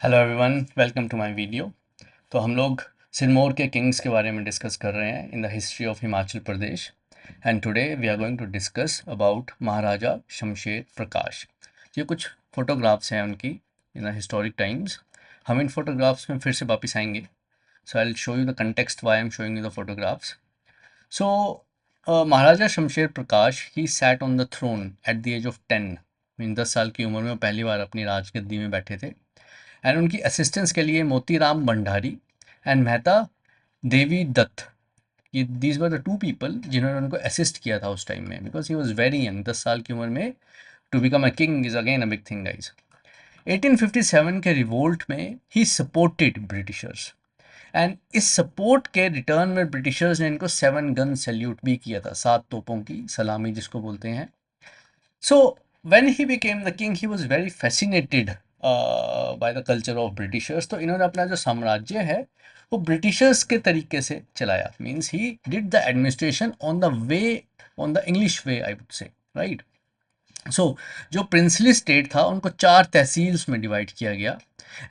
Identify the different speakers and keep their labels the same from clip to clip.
Speaker 1: Hello everyone, welcome to my video. तो हम लोग सिरमौर के किंग्स के बारे में डिस्कस कर रहे हैं in the history of Himachal Pradesh. And today we are going to discuss about Maharaja Shamsher Prakash. ये कुछ फोटोग्राफ्स हैं उनकी इन द हिस्टोरिक टाइम्स। हम इन फोटोग्राफ्स में फिर से वापस आएंगे। So I will show you the context why I am showing you the photographs. So Maharaja Shamsher Prakash he sat on the throne at the age of 10। Mean 10 साल की उम्र में पहली बार अपनी राजगद्दी में बैठे थे। एंड उनकी असिस्टेंस के लिए मोतीराम भंडारी एंड मेहता देवी दत्त, ये these were the two people जिन्होंने उनको असिस्ट किया था उस टाइम में, because he was very young. 10 साल की उम्र में to become a king is again a big thing guys. 1857 के रिवोल्ट में ही सपोर्टेड ब्रिटिशर्स, एंड इस सपोर्ट के रिटर्न में ब्रिटिशर्स ने इनको 7 गन सैल्यूट भी किया था, 7 तोपों की सलामी जिसको बोलते हैं। So when he became the king, he was very fascinated by the culture of Britishers. तो इन्होंने अपना जो साम्राज्य है वो ब्रिटिशर्स के तरीके से चलाया। Means he did the administration on the English way, I would say, right. So जो प्रिंसली स्टेट था उनको 4 तहसील्स में डिवाइड किया गया,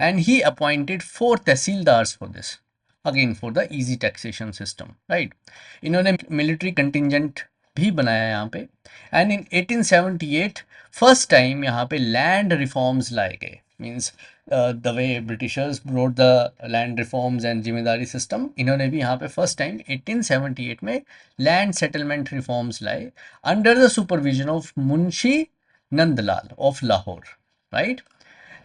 Speaker 1: and he appointed 4 tehsildars for this, again for the easy taxation system, right. इन्होंने मिलिट्री कंटिजेंट भी बनाया यहाँ पे। एंड इन 1878 फर्स्ट टाइम यहाँ पे लैंड रिफॉर्म्स लाए गए। Means the way Britishers brought the land reforms and जिम्मेदारी सिस्टम, इन्होंने भी यहाँ पे फर्स्ट टाइम 1878 में लैंड सेटलमेंट रिफॉर्म्स लाए under the supervision of Munshi Nandlal of Lahore, right.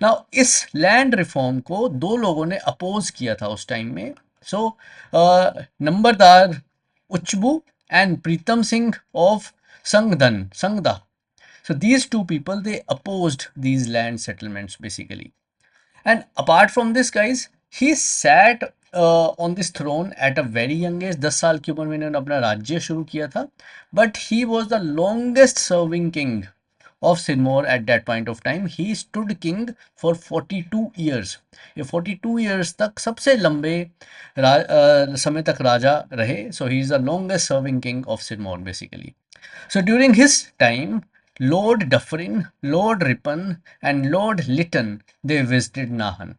Speaker 1: Now इस लैंड रिफॉर्म को 2 लोगों ने अपोज किया था उस टाइम में। सो नंबरदार उच्चबू and Pritam Singh of Sangda. So these two people, they opposed these land settlements basically. And apart from this, guys, he sat on this throne at a very young age. 10 साल की उम्र में इन्होंने अपना राज्य शुरू किया था. But he was the longest serving king of Sirmaur at that point of time. He stood king for 42 years. ये 42 years तक सबसे लंबे समय तक राजा रहे. So he is the longest serving king of Sirmaur basically. So during his time, Lord Dufferin, Lord Ripon and Lord Lytton, they visited Nahan.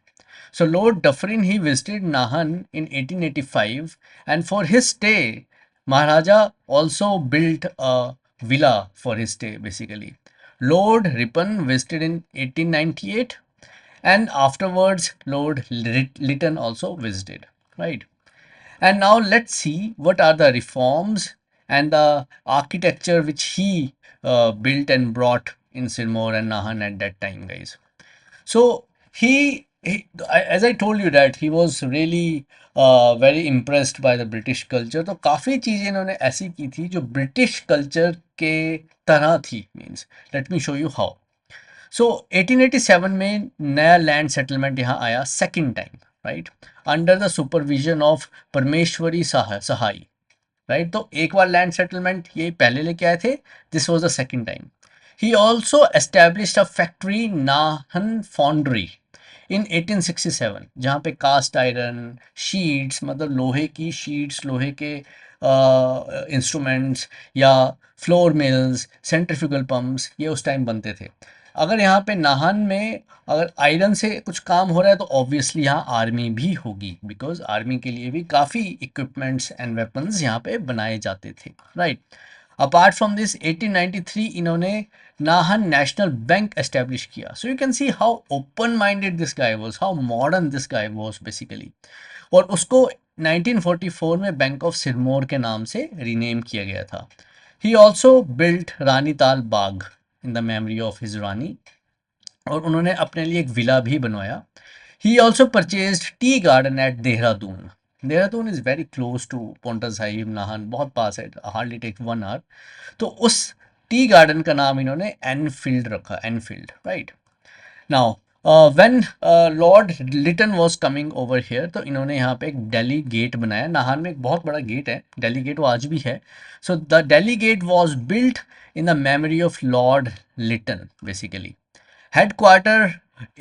Speaker 1: So Lord Dufferin, he visited Nahan in 1885, and for his stay, Maharaja also built a villa for his stay basically. Lord Ripon visited in 1898, and afterwards Lord Lytton also visited, right. And now let's see what are the reforms and the architecture which he built and brought in Sirmaur and Nahan at that time, guys. So as I told you that he was really very impressed by the British culture. तो काफ़ी चीज़ें इन्होंने ऐसी की थी जो British culture के तरह थी. Means let me show you how. So 1887 में नया लैंड सेटलमेंट यहाँ आया second time, right, under the supervision of Parmeshwari Sahai, right. तो एक बार लैंड सेटलमेंट ये पहले लेके आए थे, this was the second time. He also established a factory Nahan foundry in 1867, जहाँ पे कास्ट आयरन शीट्स, मतलब लोहे की शीट्स, लोहे के इंस्ट्रूमेंट्स या फ्लोर मिल्स, सेंट्रीफ्यूगल पंप्स, ये उस टाइम बनते थे. अगर यहाँ पे नाहन में अगर आयरन से कुछ काम हो रहा है तो ऑब्वियसली यहाँ आर्मी भी होगी, बिकॉज आर्मी के लिए भी काफ़ी इक्विपमेंट्स एंड वेपन्स यहाँ पे बनाए जाते थे, राइट. अपार्ट फ्रॉम दिस 1893 इन्होंने नाहन नेशनल बैंक एस्टेब्लिश किया. So you can see how open minded this guy was, how modern this guy was basically. और उसको 1944 में बैंक ऑफ सिरमौर के नाम से रीनेम किया गया था. He also built Rani Tal Bagh in the memory of his rani, और उन्होंने अपने लिए एक विला भी बनवाया. He also purchased tea garden at Dehradun. Dehradun is very close to Paonta Sahib, Nahan बहुत पास है, हार्डली टेक 1 hour. तो उस टी गार्डन का नाम इन्होंने एनफील्ड रखा, Enfield, right. Now when Lord Lytton was coming over here, तो इन्होंने यहाँ पे एक दिल्ली गेट बनाया. नाहन में एक बहुत बड़ा गेट है, दिल्ली गेट, वो आज भी है. So the Delhi gate was built in the memory of Lord Lytton basically. Headquarter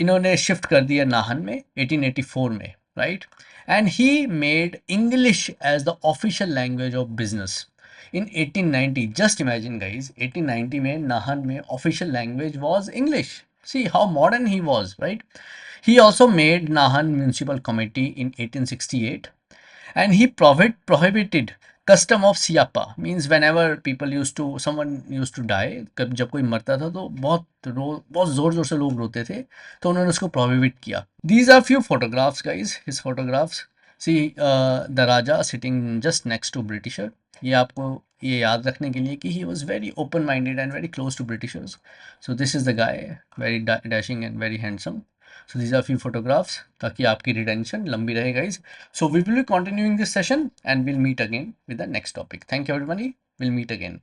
Speaker 1: इन्होंने शिफ्ट कर दिया नाहन में 1884 में, right. And he made English as the official language of business in 1890. Just imagine guys, 1890 में नाहन में official language was English. See how modern he was, right? He also made Nahan Municipal Committee in 1868, and he prohibited custom of siapa, means whenever someone used to die, जब कोई मरता था तो बहुत जोर जोर से लोग रोते थे, तो उन्होंने उसको prohibit किया. These are few photographs, guys, his photographs. See, the Raja sitting just next to Britisher. ये आपको ये याद रखने के लिए कि he was very open minded and very close to Britishers. So this is the guy, very dashing and very handsome. So these are few photographs ताकि आपकी retention लंबी रहे, guys. So we will be continuing this session and we'll meet again with the next topic. Thank you everybody. We'll meet again.